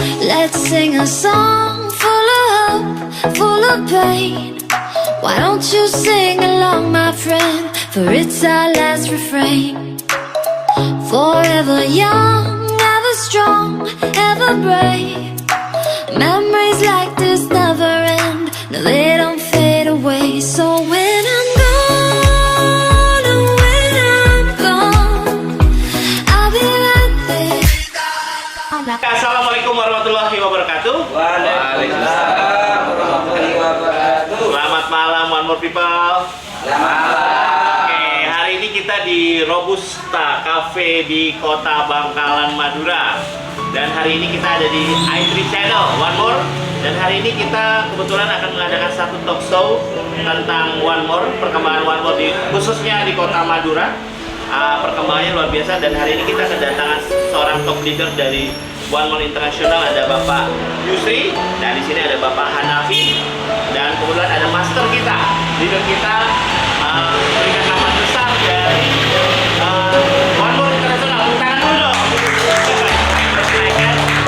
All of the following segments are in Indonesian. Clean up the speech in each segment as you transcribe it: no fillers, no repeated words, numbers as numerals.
Let's sing a song full of hope, full of pain. Why don't you sing along, my friend? For it's our last refrain. Forever young, ever strong, ever brave. Memories like this never end. No, they don't fade away. So when I'm gone, oh, when I'm gone, I'll be right there. Assalamualaikum warahmatullahi wabarakatuh. Waalaikumsalam warahmatullahi wabarakatuh. Selamat malam, one more people. Selamat malam. Oke, hari ini kita di Robusta Cafe di Kota Bangkalan, Madura. Dan hari ini kita ada di i3 Channel, one more. Dan hari ini kita kebetulan akan mengadakan satu talk show tentang one more, perkembangan one more khususnya di Kota Madura. Perkembangannya luar biasa, dan hari ini kita kedatangan seorang top leader dari One More International. Ada Bapak Yusri, dan di sini ada Bapak Hanafi, dan kemudian ada master kita, leader kita, berikan nama besar dari One More International. Tangan dulu dong.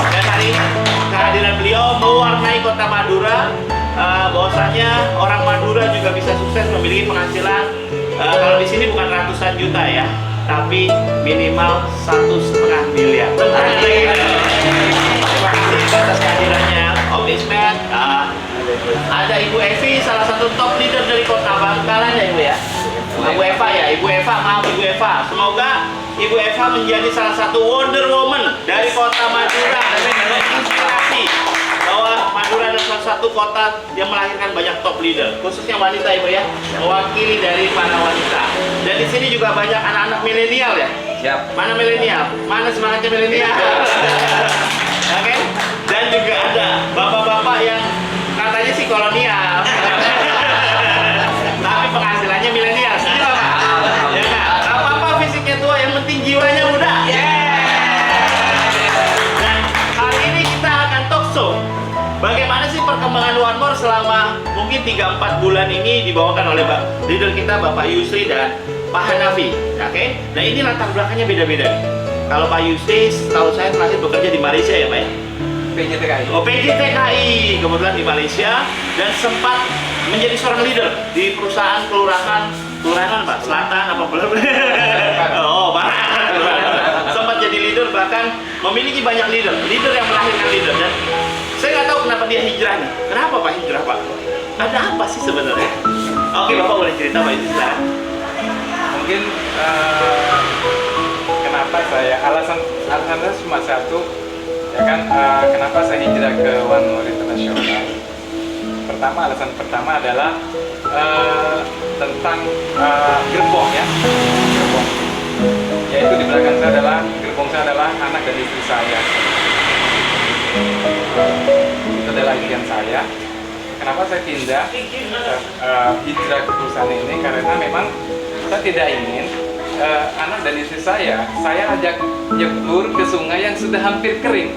Dan hari ini kehadiran beliau mewarnai Kota Madura. Bahwasanya orang Madura juga bisa sukses memiliki penghasilan. Kalau di sini bukan ratusan juta ya, tapi minimal 1,5 miliar. Terima kasih atas kehadirannya Om Ismet. Ada Ibu Evi, salah satu top leader dari Kota Bangkalan ya Ibu ya. Ibu Eva ya, Ibu Eva, maaf Ibu Eva. Semoga Ibu Eva menjadi salah satu Wonder Woman dari Kota Madura dan menginspirasi bahwa Madura adalah salah satu kota yang melahirkan banyak top leader, khususnya wanita Ibu ya, mewakili dari para wanita. Dan di sini juga banyak anak-anak milenial ya. Siap. Mana milenial? Mana semangatnya milenial? Oke. Dan juga ada bapak-bapak yang katanya sih kolonial, tapi penghasilannya milenial. Iya Pak? Ya nggak? Apa-apa fisiknya tua, yang penting jiwanya muda. Dan hari ini kita akan talk show bagaimana sih perkembangan One More selama mungkin 3-4 bulan ini dibawakan oleh leader kita Bapak Yusri dan Pak Hanafi. Oke? Nah ini latar belakangnya beda-beda nih. Kalau Pak Yusri, setahu saya terakhir bekerja di Malaysia ya Pak ya? PJTKI. Oh, PJTKI, kebetulan di Malaysia, dan sempat menjadi seorang leader di perusahaan kelurahan Pak, Selatan apa belum? Oh, Pak. Sempat jadi leader, bahkan memiliki banyak leader yang melahirkan leader. Dan saya nggak tahu kenapa dia hijrah nih. Kenapa Pak hijrah Pak? Ada apa sih sebenarnya? Oke, Bapak boleh cerita Pak, itu silakan. Mungkin kenapa saya alasannya cuma satu, ya kan, kenapa saya hijrah ke One More International. Alasan pertama adalah tentang gerbong ya, gerbong, yaitu di belakang saya adalah gerbong saya adalah anak dan istri saya. Itu adalah impian saya. Kenapa saya pindah hijrah ke perusahaan ini, karena memang saya tidak ingin anak dan istri saya ajak nyebur ke sungai yang sudah hampir kering.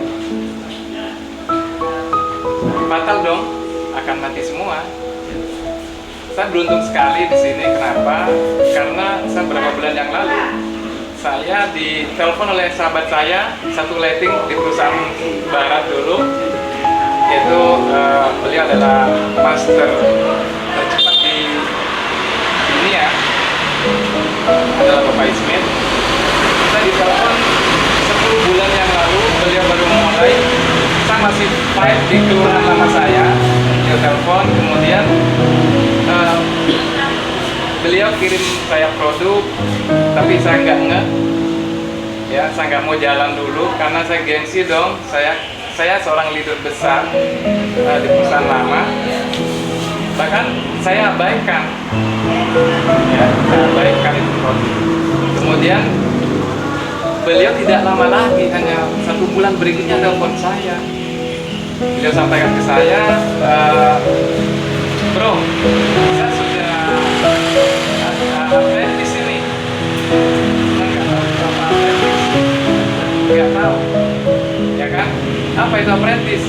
Fatal dong, akan mati semua. Saya beruntung sekali di sini. Kenapa? Karena saya beberapa bulan yang lalu saya ditelepon oleh sahabat saya, satu letting di perusahaan barat dulu, yaitu beliau adalah master tercepat di dunia, adalah Bapak Ismet. Saya ditelepon 10 bulan yang lalu, beliau baru mulai. Saya masih fight di kelurahan lama saya. Beliau telepon, kemudian beliau kirim saya produk, tapi saya nggak ya, saya nggak mau jalan dulu karena saya gengsi dong. Saya seorang leader besar di perusahaan lama, bahkan saya abaikan, ya, saya abaikan itu produk. Kemudian beliau tidak lama lagi, hanya 1 bulan berikutnya telepon saya. Beliau sampaikan ke saya, bro, saya sudah update di sini. Nggak tahu apa apprentice, nggak tahu, ya kan? Apa itu apprentice?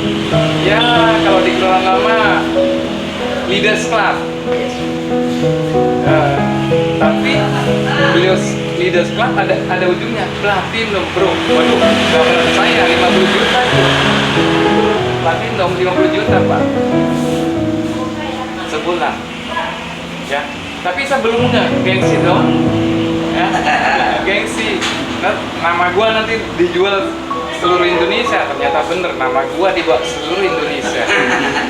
Ya kalau di kelurahan lama leaders club. Tapi beliau leaders club ada ujungnya platinum bro. Waduh, nggak pernah saya 50 juta itu. Platinum 50 juta Pak sebulan ya. Tapi saya belum gengsi dong ya. Gengsi nama gua nanti dijual seluruh Indonesia. Ternyata bener, nama gua dibawa seluruh Indonesia.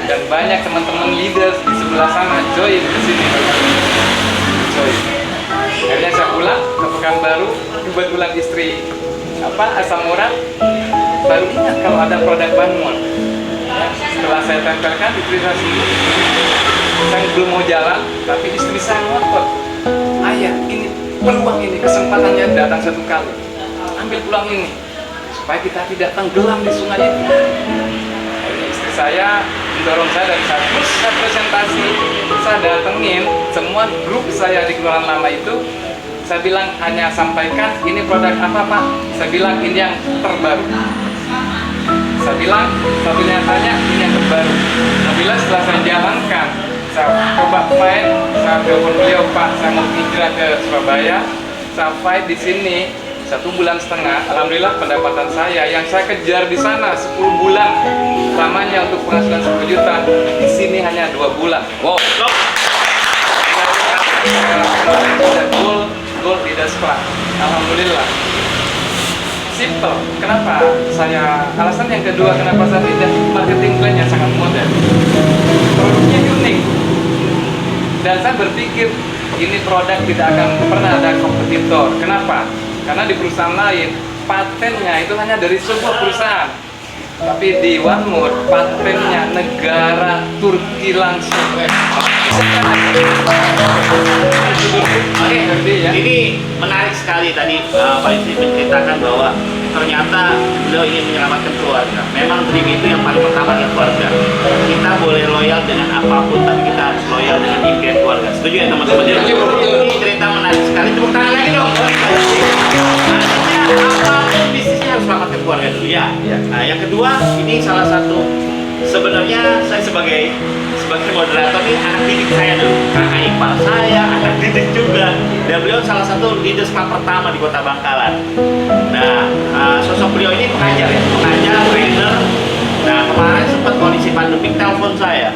Dan banyak teman-teman leaders di sebelah sana join ke sini. Join. Akhirnya saya pulang ke Pekanbaru, kebetulan istri asam urat baru ingat kalau ada produk Banmur. Ya, setelah saya tempelkan istri saya sendiri, saya belum mau jalan, tapi istri saya ngotot. Ayah, ini peluang ini, kesempatannya datang satu kali. Ambil peluang ini supaya kita tidak tenggelam di sungai itu. Akhirnya istri saya mendorong saya dan saya terus saya presentasi, saya datengin semua grup saya di Kelurahan Lama itu. Saya bilang hanya sampaikan ini produk apa Pak? Saya bilang ini yang terbaru. Saya bilang satunya tanya ini yang terbaru. Saya bilang setelah saya jalankan, saya coba fight, saya telepon beliau Pak, saya mau hijrah ke Surabaya, saya fight di sini 1,5 bulan. Alhamdulillah pendapatan saya yang saya kejar di sana 10 bulan lamanya untuk penghasilan 10 juta, di sini hanya 2 bulan. Wow. Gold Leaders Club. Alhamdulillah. Simple. Kenapa? Alasan yang kedua kenapa saya pindah, marketing plan yang sangat modern. Produknya unik. Dan saya berpikir ini produk tidak akan pernah ada kompetitor. Kenapa? Karena di perusahaan lain patennya itu hanya dari sebuah perusahaan. Tapi di Wanmur patennya negara Turki langsung. Oke, ini menarik sekali tadi Pak Istri menceritakan bahwa ternyata beliau ingin menyelamatkan keluarga. Memang dream itu yang paling pertama adalah keluarga. Kita boleh loyal dengan apapun, tapi kita harus loyal dengan impian keluarga. Setuju ya teman-teman? Ini cerita menarik sekali. Tepuk tangan lagi dong. Apapun bisnisnya harus selamatkan keluarga dulu ya. Nah, yang kedua, ini salah satu sebenarnya saya sebagai moderator ini anak didik saya dulu, kakak ipar saya, anak didik juga, dan beliau salah satu leaders club pertama di Kota Bangkalan. Nah, sosok beliau ini pengajar ya, trainer. Nah, kemarin sempat kondisi pandemik telepon saya,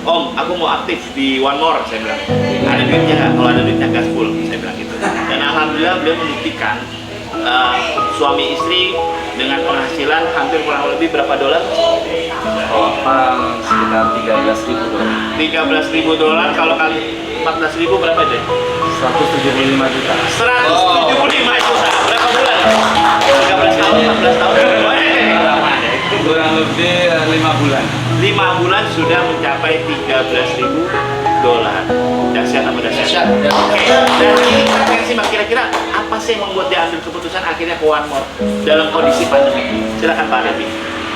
Om, aku mau aktif di One More, saya bilang. Ada duitnya nggak? Kalau ada duitnya gaspol, saya bilang gitu. Dan alhamdulillah beliau membuktikan suami istri dengan penghasilan hampir kurang lebih berapa dolar? Total sekitar $13.000. $13.000 kalau kali 14.000 berapa deh? 175 juta. 175 juta. Berapa bulan? 13 tahun, 14 tahun. Kurang lebih 5 bulan. 5 bulan sudah mencapai $13.000. Dahsyat apa dahsyat? Oke. Dan ini kita pengen simak kira-kira apa sih yang membuat dia ambil keputusan akhirnya ke One More dalam kondisi pandemi? Silakan Pak Nabi.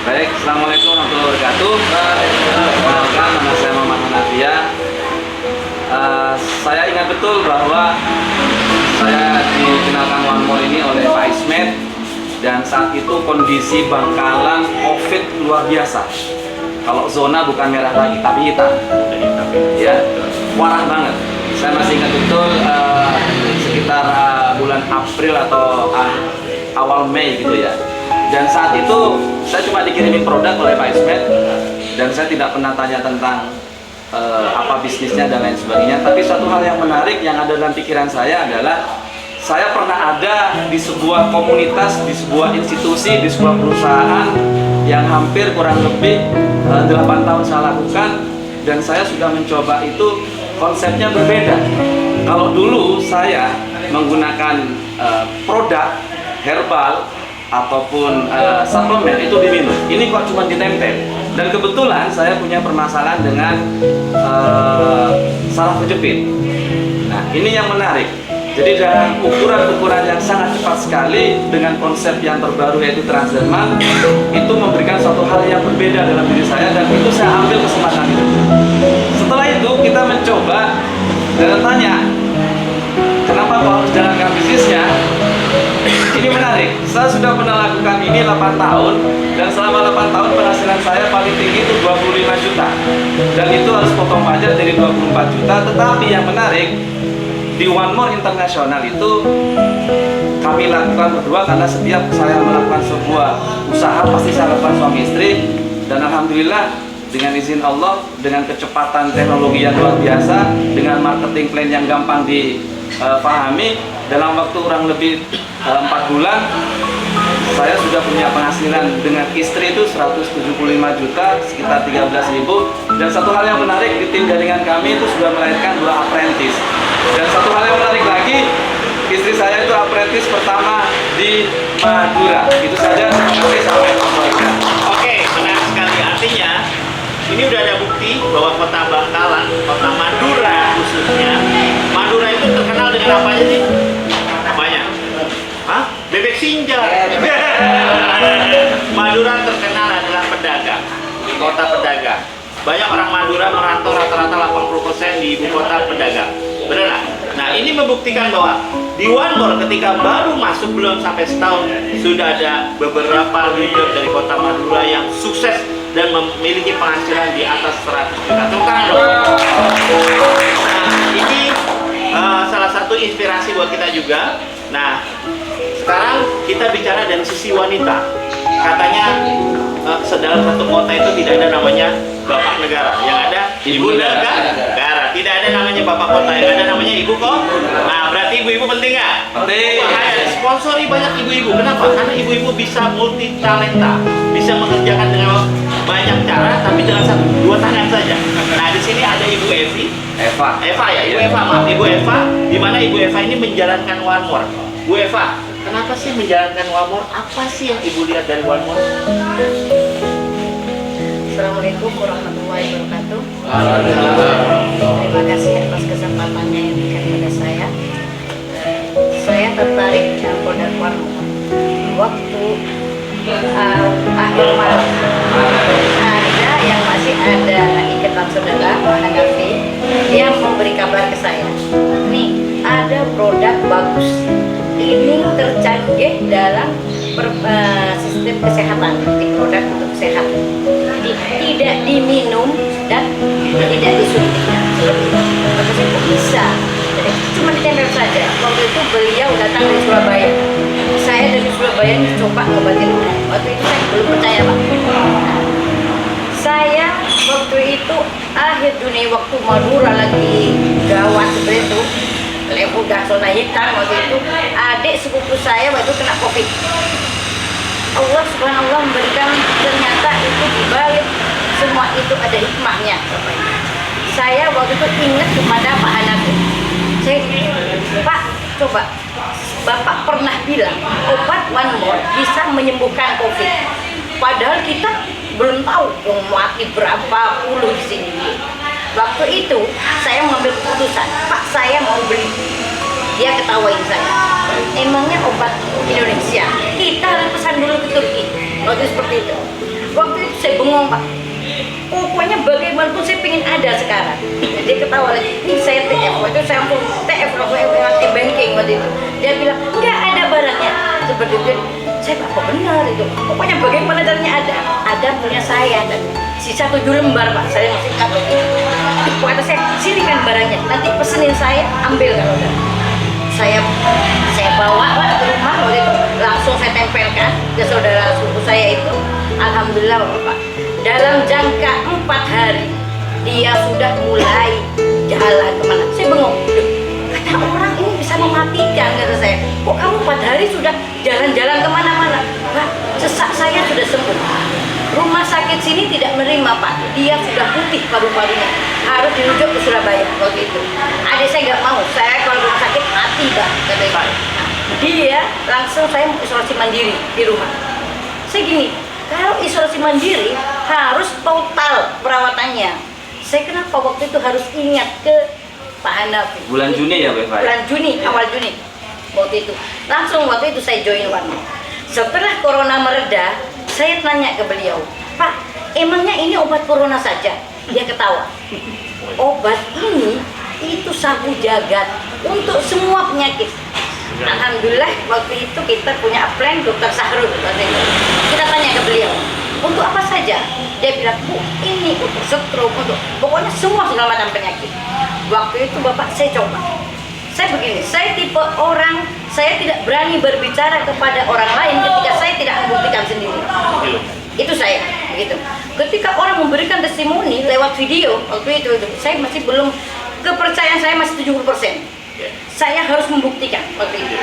Baik, Assalamualaikum warahmatullahi wabarakatuh. Perkenalkan, nama saya Muhammad Hanafiah. Saya ingat betul bahwa saya dikenalkan One More ini oleh Pak Ismet, dan saat itu kondisi Bangkalan COVID luar biasa. Kalau zona bukan merah lagi, tapi hitam. Ya, parah banget. Saya masih ingat betul sekitar bulan April atau awal Mei gitu ya. Dan saat itu saya cuma dikirimin produk oleh Pak Ismet, dan saya tidak pernah tanya tentang apa bisnisnya dan lain sebagainya. Tapi suatu hal yang menarik yang ada dalam pikiran saya adalah saya pernah ada di sebuah komunitas, di sebuah institusi, di sebuah perusahaan yang hampir kurang lebih 8 tahun saya lakukan, dan saya sudah mencoba itu. Konsepnya berbeda. Kalau dulu saya menggunakan produk herbal ataupun suplemen itu diminum, ini kok cuma ditempel. Dan kebetulan saya punya permasalahan dengan saraf kejepit. Nah, ini yang menarik. Jadi dengan ukuran-ukuran yang sangat cepat sekali dengan konsep yang terbaru yaitu transdermal, itu memberikan suatu hal yang berbeda dalam diri saya, dan itu saya ambil kesempatan itu. Setelah itu kita mencoba dan tanya, kenapa kok harus jalankan bisnisnya? Ini menarik. Saya sudah pernah lakukan ini 8 tahun, dan selama 8 tahun penghasilan saya paling tinggi itu 25 juta. Dan itu harus potong pajak dari 24 juta. Tetapi yang menarik, di One More Internasional itu kami lakukan berdua, karena setiap saya melakukan sebuah usaha pasti saya lakukan suami istri. Dan alhamdulillah dengan izin Allah, dengan kecepatan teknologi yang luar biasa, dengan marketing plan yang gampang dipahami, dalam waktu kurang lebih 4 bulan saya sudah punya penghasilan dengan istri itu 175 juta, sekitar 13.000. Dan satu hal yang menarik, di tim jaringan kami itu sudah melahirkan 2 apprentice. Dan satu hal yang menarik lagi, istri saya itu apprentice pertama di Madura. Itu saja, terima kasih, sampai jumpa. Oke, menarik sekali. Artinya ini udah ada bukti bahwa kota Bangkalan, kota Madura khususnya, Madura itu terkenal dengan apa aja sih? Apanya? Hah? Bebek sinjal. Madura terkenal adalah pedagang, kota pedagang. Banyak orang Madura merantau, rata-rata 80% di ibu kota pedagang. Benar nggak? Nah, ini membuktikan bahwa di One More ketika baru masuk, belum sampai setahun, sudah ada beberapa leader dari kota Madura yang sukses dan memiliki penghasilan di atas 100 juta. Tepuk tangan dong. Nah, ini salah satu inspirasi buat kita juga. Nah, sekarang kita bicara dari sisi wanita. Katanya dalam satu kota itu tidak ada namanya bapak negara, yang ada ibu negara. Tidak ada namanya bapak kota, yang ada namanya ibu kota. Nah, berarti ibu-ibu penting nggak? Penting. Makanya sponsori banyak ibu-ibu. Kenapa? Karena ibu-ibu bisa multi talenta, bisa mengerjakan dengan banyak cara, tapi dengan 2 tangan saja. Nah, di sini ada Ibu Eva ya, Ibu Eva, maaf, Ibu Eva. Di mana Ibu Eva ini menjalankan One More. Bu Eva, kenapa sih menjalankan One More? Apa sih yang Ibu lihat dari One More? Assalamualaikum warahmatullahi wabarakatuh. Terima kasih atas kesempatannya yang diberikan kepada saya. Saya tertarik dengan produk One More waktu akhir Maret. Ada yang masih ada ikatan saudara Hanafi yang memberi kabar ke saya, nih ada produk bagus, ini tercanggih dalam sistem kesehatan, di produk untuk kesehatan, tidak diminum dan tidak disuntikan. Bagus itu bisa, jadi cuma ditempel saja. Waktu itu beliau datang dari Surabaya, saya dari Surabaya coba ngobatin. Waktu itu saya belum percaya, Pak. Saya waktu itu akhir dunia, waktu Madura lagi gawat seperti itu, udah zona hitam. Waktu itu adik sepupu saya waktu itu kena COVID. Allah subhanallah memberikan, ternyata itu dibalik semua itu ada hikmahnya. Saya waktu itu ingat kepada Pak Hanafi, saya, Pak, coba Bapak pernah bilang obat One More bisa menyembuhkan COVID, padahal kita belum tahu mati berapa puluh di sini. Waktu itu saya mengambil keputusan, Pak, saya mau beli. Dia ketawain saya, emangnya obat Indonesia, kita harus pesan dulu ke Turki. Waktu seperti itu, waktu itu saya bengong, Pak. Pokoknya bagaimanapun saya pengen ada sekarang. Dia ketawa lagi, ini saya TF. Waktu itu saya langsung TF, langsung banking waktu itu. Dia bilang, nggak ada barangnya. Seperti itu, saya apa benar itu. Pokoknya bagaimana caranya ada punya saya. Dan sisa 7 lembar, Pak, saya masih ingat lagi. Pokoknya saya sirikan barangnya, nanti pesenin saya, ambil kalau udah. Saya bawa, Pak, ke rumah waktu itu, langsung saya tempelkan ke saudara sepupu saya itu. Alhamdulillah, Bapak, dalam jangka 4 hari dia sudah mulai jalan kemana. Saya bengong, kata orang ini bisa mematikan, kata saya. Kok kamu 4 hari sudah jalan-jalan kemana-mana? Pak, sesak saya sudah sembuh. Rumah sakit sini tidak menerima, Pak, dia sudah putih paru-parunya, harus dirujuk ke Surabaya waktu itu. Adik saya nggak mau, saya kalau rumah sakit mati, Pak, kata saya. Dia langsung saya mau isolasi mandiri di rumah. Saya gini, kalau isolasi mandiri harus total perawatannya. Saya kenapa waktu itu harus ingat ke Pak Hanafi. Bulan Juni ya, Pak? Bulan Juni, awal Juni. Waktu itu, langsung waktu itu saya join One More. Setelah corona mereda, saya tanya ke beliau, Pak, emangnya ini obat corona saja? Dia ketawa. Obat ini itu sabu jagat untuk semua penyakit. Alhamdulillah waktu itu kita punya plan Dokter Sahrul. Kita tanya ke beliau, untuk apa saja? Dia bilang, Bu, ini untuk stroke, untuk pokoknya semua segala macam penyakit. Waktu itu Bapak saya coba. Saya begini, saya tipe orang, saya tidak berani berbicara kepada orang lain ketika saya tidak membuktikan sendiri. Itu saya, begitu. Ketika orang memberikan testimoni lewat video, waktu itu saya masih belum, kepercayaan saya masih 70%. Saya harus membuktikan waktu itu.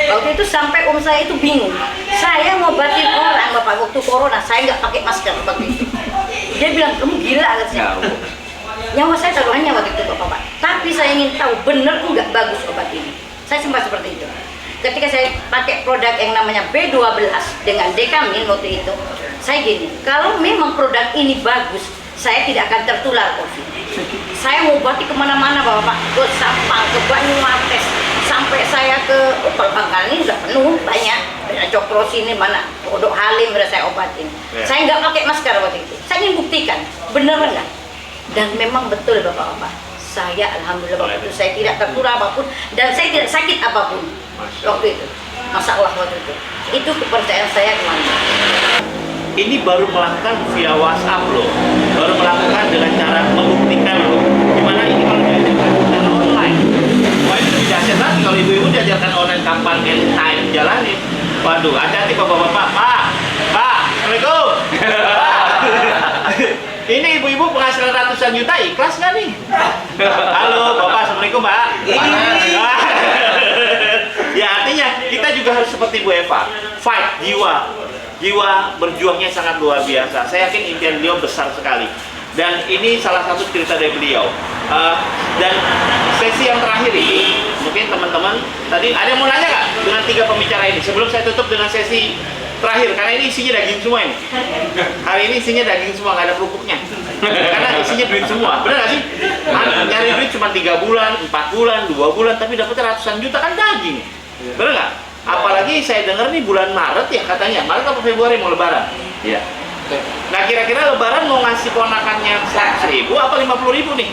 Waktu itu sampai om saya itu bingung. Saya ngobatin orang, Bapak, waktu corona, saya nggak pakai masker waktu itu. Dia bilang, kamu gila katanya. Nyawa saya taruhannya waktu itu, Bapak. Tapi saya ingin tahu benar enggak bagus obat ini. Saya sempat seperti itu. Ketika saya pakai produk yang namanya B12 dengan Dekamin waktu itu, saya gini, kalau memang produk ini bagus, saya tidak akan tertular COVID. Saya ngobati kemana-mana, Bapak, ke Sampang, ke Banyumates, sampai saya ke Bangkalan ini sudah penuh banyak. Cokro sini mana, Pondok Halim sudah saya obatin. Saya nggak pakai masker waktu itu. Saya ingin buktikan, benar enggak? Dan memang betul, Bapak-bapak, saya alhamdulillah waktu itu saya tidak tertular apapun dan saya tidak sakit apapun waktu itu. Masya Allah waktu itu kepercayaan saya kemana. Ini baru melakukan via WhatsApp loh, baru melakukan dengan cara membuktikan loh. Gimana ini kalau diajarkan online? Wah, itu lebih dahsyat lagi kalau ibu-ibu diajarkan online kapan anytime jalanin. Waduh, hati-hati bapak-bapak. Pak, Assalamualaikum. Ini ibu-ibu penghasilan ratusan juta, ikhlas nggak nih? Halo, Bapak, Assalamualaikum, Pak. Ya, artinya kita juga harus seperti Bu Eva, fight, jiwa berjuangnya sangat luar biasa. Saya yakin impian beliau besar sekali. Dan ini salah satu cerita dari beliau. Dan sesi yang terakhir ini, mungkin teman-teman tadi ada yang mau nanya nggak dengan 3 pembicara ini? Sebelum saya tutup dengan sesi terakhir, karena ini isinya daging semua ini. Hari ini isinya daging semua, nggak ada kerupuknya. Karena isinya duit semua, benar nggak sih? Nyari duit cuma 3 bulan, 4 bulan, 2 bulan, tapi dapat ratusan juta kan daging. Benar nggak? Apalagi saya dengar nih bulan Maret ya katanya, Maret atau Februari mau lebaran. Iya. Nah kira-kira lebaran mau ngasih ponakannya 100.000 apa 50.000 nih?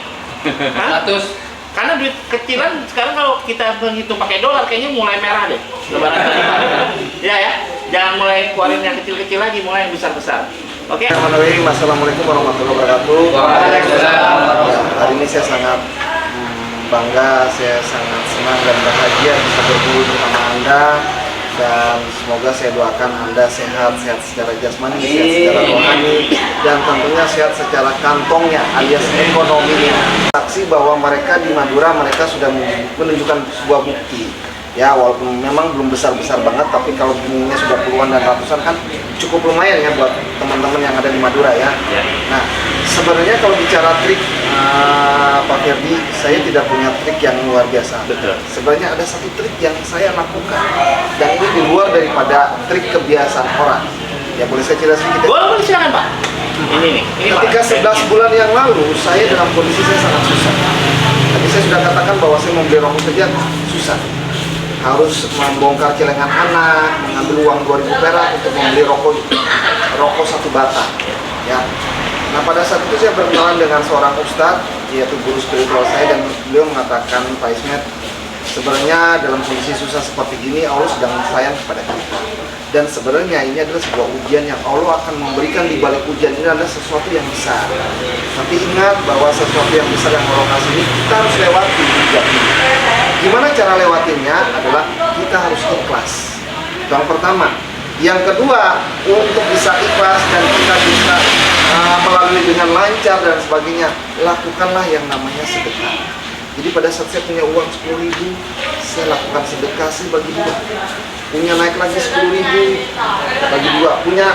100. Karena duit kecilan sekarang kalau kita menghitung pakai dolar kayaknya mulai merah deh lebaran tadi. Ya, jangan mulai keluarin yang kecil-kecil lagi, mulai yang besar-besar. Oke. Assalamualaikum warahmatullahi wabarakatuh. Waalaikumsalam. Hari ini saya sangat bangga, saya sangat senang dan bahagia bisa berkumpul bersama Anda, dan semoga saya doakan Anda sehat secara jasmani, sehat secara rohani, dan tentunya sehat secara kantongnya alias ekonominya. Saksi bahwa mereka di Madura mereka sudah menunjukkan sebuah bukti. Ya, walaupun memang belum besar-besar banget, tapi kalau bunganya sudah puluhan dan ratusan kan cukup lumayan ya buat teman-teman yang ada di Madura ya. Nah, sebenarnya kalau bicara trik, Pak Ferdi, saya tidak punya trik yang luar biasa. Betul. Sebenarnya ada satu trik yang saya lakukan, dan ini di luar daripada trik kebiasaan orang. Ya, boleh saya cerita sedikit? Boleh, silakan Pak. Ini Ketika 11 bulan yang lalu, saya dalam kondisi saya sangat susah. Tadi saya sudah katakan bahwa saya membeli rokok saja susah. Harus membongkar celengan anak, mengambil uang 2.000 perak untuk membeli rokok 1 batang. Ya. Nah, pada saat itu saya berkenalan dengan seorang ustadz, yaitu guru spiritual saya, dan beliau mengatakan, Pak Ismet, sebenarnya dalam kondisi susah seperti ini Allah sedang sayang kepada kita. Dan sebenarnya ini adalah sebuah ujian yang Allah akan memberikan. Di balik ujian ini ada sesuatu yang besar. Tapi ingat bahwa sesuatu yang besar yang Allah kasih ini kita harus lewati ujian ini. Gimana cara lewatinnya? Adalah kita harus ikhlas. Itu yang pertama. Yang kedua, untuk bisa ikhlas dan kita bisa melalui dengan lancar dan sebagainya, lakukanlah yang namanya sedekah. Jadi pada saat saya punya uang 10.000, saya lakukan sedekah, saya bagi 2. Punya naik lagi 10.000, bagi 2. Punya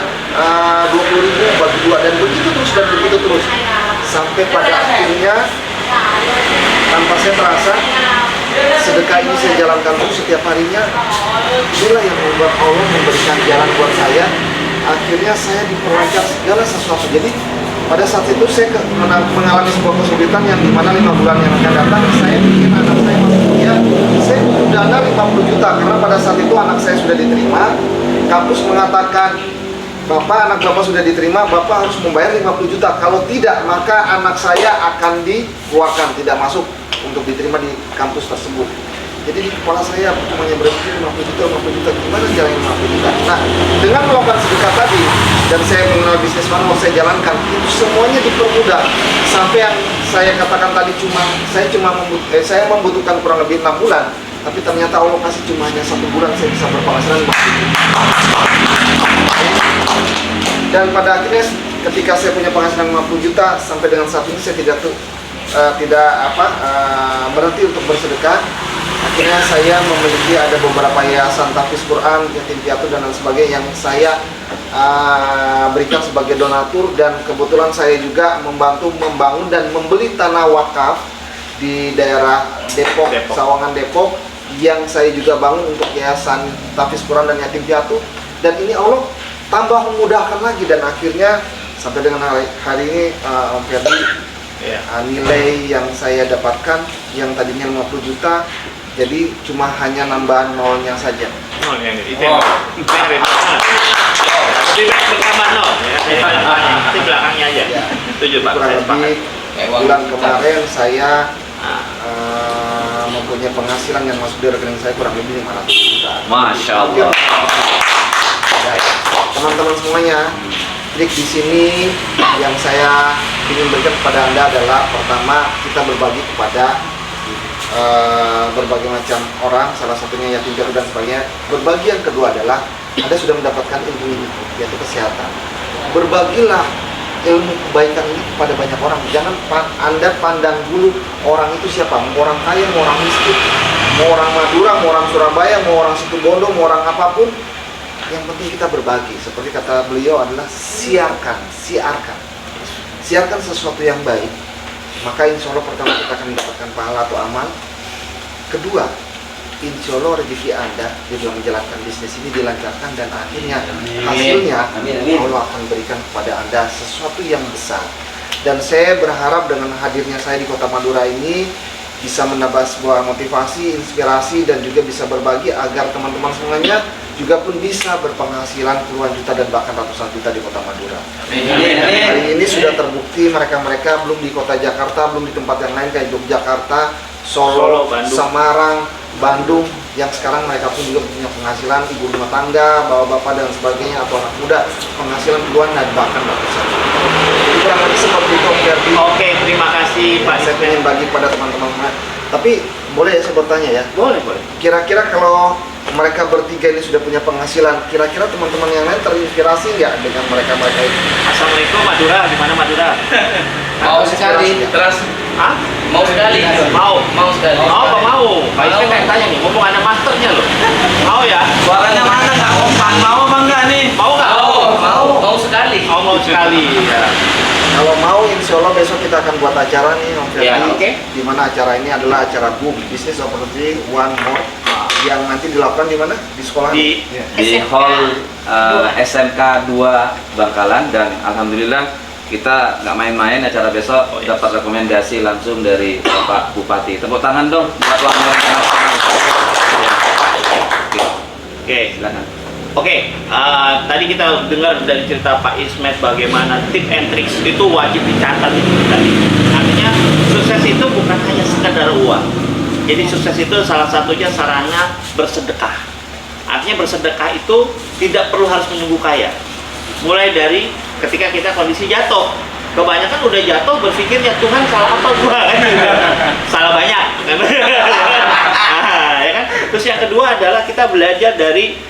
20.000, bagi 2. Dan begitu terus dan begitu terus. Sampai pada akhirnya, tanpa saya terasa, sedekah ini saya jalankan terus setiap harinya. Itulah yang membuat Allah memberikan jalan buat saya. Akhirnya saya diperlancar segala sesuatu. Jadi pada saat itu saya mengalami sebuah kesulitan yang dimana 5 bulan yang akan datang saya bikin anak saya masuk kuliah. Saya butuh dana 50 juta karena pada saat itu anak saya sudah diterima. Kampus mengatakan, Bapak, anak Bapak sudah diterima, Bapak harus membayar 50 juta. Kalau tidak, maka anak saya akan dikeluarkan, tidak masuk untuk diterima di kampus tersebut. Jadi di kepala saya cuma berpikir 50 juta, gimana jalan 50 juta? Nah, dengan melakukan sedekah tadi, dan saya mengenal bisnis manual, saya jalankan, itu semuanya dipermudah. Sampai yang saya katakan tadi saya membutuhkan kurang lebih 6 bulan, tapi ternyata Allah kasih cuma hanya 1 bulan saya bisa berpenghasilan 50 juta. Dan pada akhirnya ketika saya punya penghasilan 50 juta sampai dengan saat ini saya tidak berhenti untuk bersedekah. Akhirnya saya memiliki ada beberapa yayasan tahfiz Quran, yatim piatu dan lain sebagainya yang saya berikan sebagai donatur, dan kebetulan saya juga membantu membangun dan membeli tanah wakaf di daerah Depok. Sawangan Depok, yang saya juga bangun untuk yayasan tahfiz Quran dan yatim piatu. Dan ini Allah tambah memudahkan lagi, dan akhirnya sampai dengan hari ini Om Ferdi, nilai yang saya dapatkan yang tadinya 50 juta jadi cuma hanya nambahan nolnya saja. Nol yang itu. Lebih baik bertambah nol ya. Nanti belakangnya aja. Ya. Setuju Pak. Kurang Saya lebih sepakat. bulan kemarin saya mempunyai penghasilan yang masuk di rekening saya kurang lebih 500 juta. Masya Allah. Ya, teman-teman semuanya, trik di sini yang saya ingin berikan kepada Anda adalah pertama, kita berbagi kepada berbagai macam orang, salah satunya yatim piatu dan sebagainya. Berbagi yang kedua adalah Anda sudah mendapatkan ilmu ini, yaitu kesehatan. Berbagilah ilmu kebaikan ini kepada banyak orang. Jangan Anda pandang dulu orang itu siapa, mau orang kaya, mau orang miskin, mau orang Madura, mau orang Surabaya, mau orang Situbondo, mau orang apapun. Yang penting kita berbagi. Seperti kata beliau adalah siarkan sesuatu yang baik. Maka insya Allah pertama kita akan mendapatkan pahala atau amal. Kedua, insya Allah rezeki Anda di dalam menjalankan bisnis ini dilancarkan, dan akhirnya hasilnya Allah akan berikan kepada Anda sesuatu yang besar. Dan saya berharap dengan hadirnya saya di Kota Madura ini bisa menambah sebuah motivasi, inspirasi, dan juga bisa berbagi agar teman-teman semuanya juga pun bisa berpenghasilan puluhan juta dan bahkan ratusan juta di Kota Madura. Hari ini sudah terbukti mereka-mereka belum di Kota Jakarta, belum di tempat yang lain kayak Yogyakarta, Solo, Bandung. Semarang, Bandung, yang sekarang mereka pun juga punya penghasilan ibu rumah tangga, bapak-bapak dan sebagainya, atau anak muda, penghasilan puluhan dan bahkan ratusan juta. Jadi kurang lebih seperti itu, Ferdi. Oke, terima kasih Pak. Saya ingin bagi pada teman-teman semua. Tapi boleh ya saya bertanya ya? Boleh. Kira-kira kalau mereka bertiga ini sudah punya penghasilan, kira-kira teman-teman yang lain terinspirasi nggak dengan mereka-mereka ini? Assalamualaikum Madura, di mana Madura? Mau sekali, terus Hah? mau sekali, mau sekali. Mau apa mau? Pak Ismet kayak tanya nih, ngomong ada masternya loh. Mau ya? Suaranya mana nggak kompak? Mau apa enggak nih? Mau nggak? Mau sekali. Oh, mau sekali. Ya. Kalau mau, insya Allah besok kita akan buat acara nih, Om Ferdi. Ya, oke. Di mana acara ini adalah acara boom, Business Opportunity One More, yang nanti dilakukan di mana? Di sekolah? Di Di hall SMK 2 Bangkalan, dan alhamdulillah kita nggak main-main acara besok. Oh, iya. Dapat rekomendasi langsung dari Bapak Bupati. Tepuk tangan dong buat One More International. Oke. Silakan. Oke, tadi kita dengar dari cerita Pak Ismet bagaimana tip and tricks itu wajib dicatat itu tadi. Artinya sukses itu bukan hanya sekedar uang. Jadi sukses itu salah satunya sarana bersedekah. Artinya bersedekah itu tidak perlu harus menunggu kaya. Mulai dari ketika kita kondisi jatuh. Kebanyakan udah jatuh berpikir ya Tuhan salah apa gua kan? Salah banyak. Ya kan? Terus yang kedua adalah kita belajar dari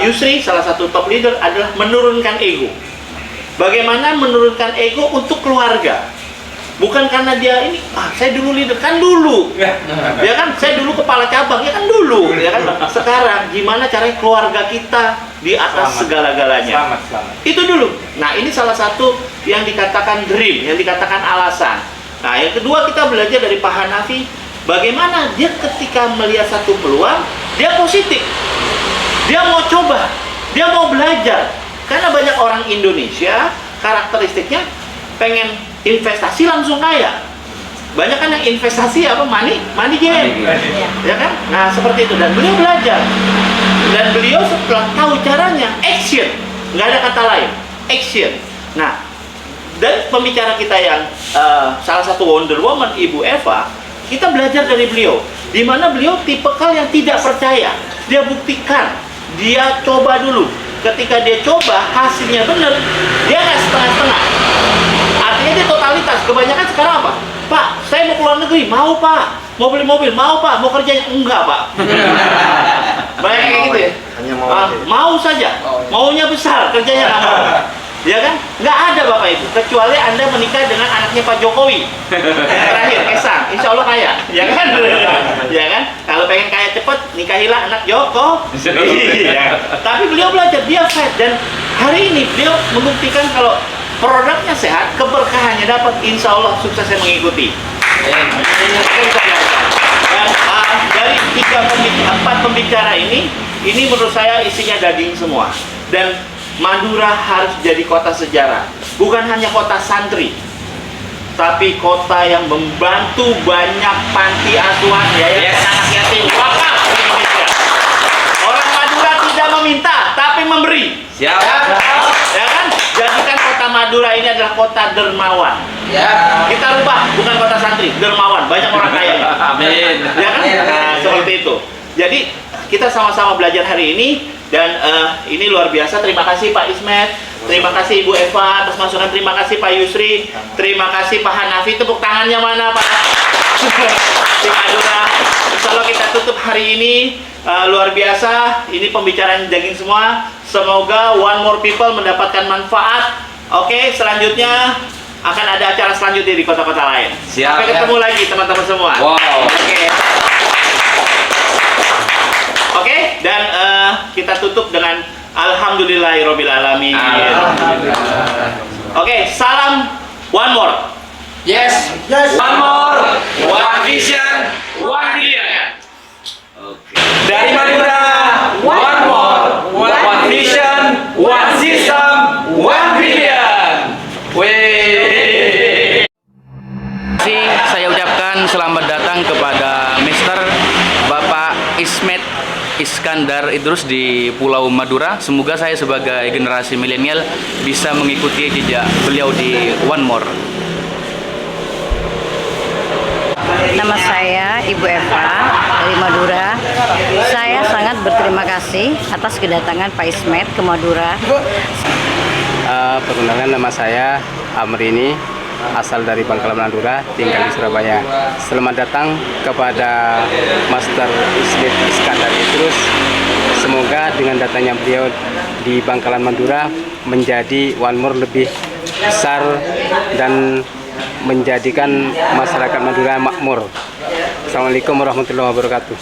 Yusri, salah satu top leader, adalah menurunkan ego. Bagaimana menurunkan ego untuk keluarga? Bukan karena dia ini, saya dulu leader, kan dulu. Ya kan, saya dulu kepala cabang, ya kan dulu. Ya kan, sekarang gimana caranya keluarga kita di atas segala-galanya? Selamat. Itu dulu. Nah, ini salah satu yang dikatakan dream, yang dikatakan alasan. Nah, yang kedua kita belajar dari Pak Hanafi, bagaimana dia ketika melihat satu peluang, dia positif. Dia mau coba, dia mau belajar. Karena banyak orang Indonesia karakteristiknya pengen investasi langsung kaya. Banyak kan yang investasi apa? Money game. Ya kan? Nah, seperti itu. Dan beliau belajar. Dan beliau setelah tahu caranya, action. Nggak ada kata lain. Action. Nah, dari pembicara kita yang salah satu Wonder Woman, Ibu Eva, kita belajar dari beliau. Di mana beliau tipikal yang tidak percaya. Dia buktikan. Dia coba dulu. Ketika dia coba, hasilnya benar, dia nggak setengah-setengah. Artinya dia totalitas. kebanyakan sekarang apa? Pak, saya mau keluar negeri, mau Pak. Mau beli mobil, mau Pak. Mau kerja, enggak Pak. Banyak kayak gitu ya. Hanya mau Ah, aja. mau saja, maunya besar, kerjanya nggak mau. Ya kan? Nggak ada Bapak itu, kecuali Anda menikah dengan anaknya Pak Jokowi. Yang terakhir, Esang, insya Allah kaya. Ya kan? Ya kan? Kalau pengen kaya cepet, nikahilah anak Joko. Iya. Tapi beliau belajar, dia fight. Dan hari ini beliau membuktikan kalau produknya sehat, keberkahannya dapat, insya Allah suksesnya mengikuti. Dan dari 4 pembicara ini menurut saya isinya daging semua. Dan Madura harus jadi kota sejarah, bukan hanya kota santri, tapi kota yang membantu banyak panti asuhan, yayasan anak yatim, wakaf di Indonesia. Orang Madura tidak meminta, tapi memberi. Siap. Ya kan? Jadikan kota Madura ini adalah kota dermawan. Ya. Kita rubah, bukan kota santri, dermawan. Banyak orang kaya. Amin. Ya kan? Nah, seperti itu. Jadi kita sama-sama belajar hari ini. Dan ini luar biasa. Terima kasih Pak Ismet, terima kasih Ibu Eva atas masukan, terima kasih Pak Yusri, terima kasih Pak Hanafi. Tepuk tangannya mana Pak? Di Madura. Insya Allah kita tutup hari ini luar biasa. Ini pembicaraan daging semua. Semoga one more people mendapatkan manfaat. Oke, selanjutnya akan ada acara selanjutnya di kota-kota lain. Siap. Sampai ketemu lagi teman-teman semua. Wow. Oke, dan kita tutup dengan Alhamdulillahirabbil alamin. Oke, salam one more. Yes. One more, one vision, one billion. Dari Madura, one more, one vision, one system, one billion. Wih. Saya ucapkan selamat datang kepada Mr. Bapak Ismet Iskandar Idrus di Pulau Madura. Semoga saya sebagai generasi milenial bisa mengikuti jejak beliau di One More. Nama saya Ibu Eva dari Madura. Saya sangat berterima kasih atas kedatangan Pak Ismet ke Madura. Perkenalkan, nama saya Amrini, asal dari Bangkalan Madura, tinggal di Surabaya. Selamat datang kepada Master Ismet Iskandar Idrus. Semoga dengan datangnya beliau di Bangkalan Madura menjadi One More lebih besar dan menjadikan masyarakat Madura makmur. Assalamualaikum warahmatullahi wabarakatuh.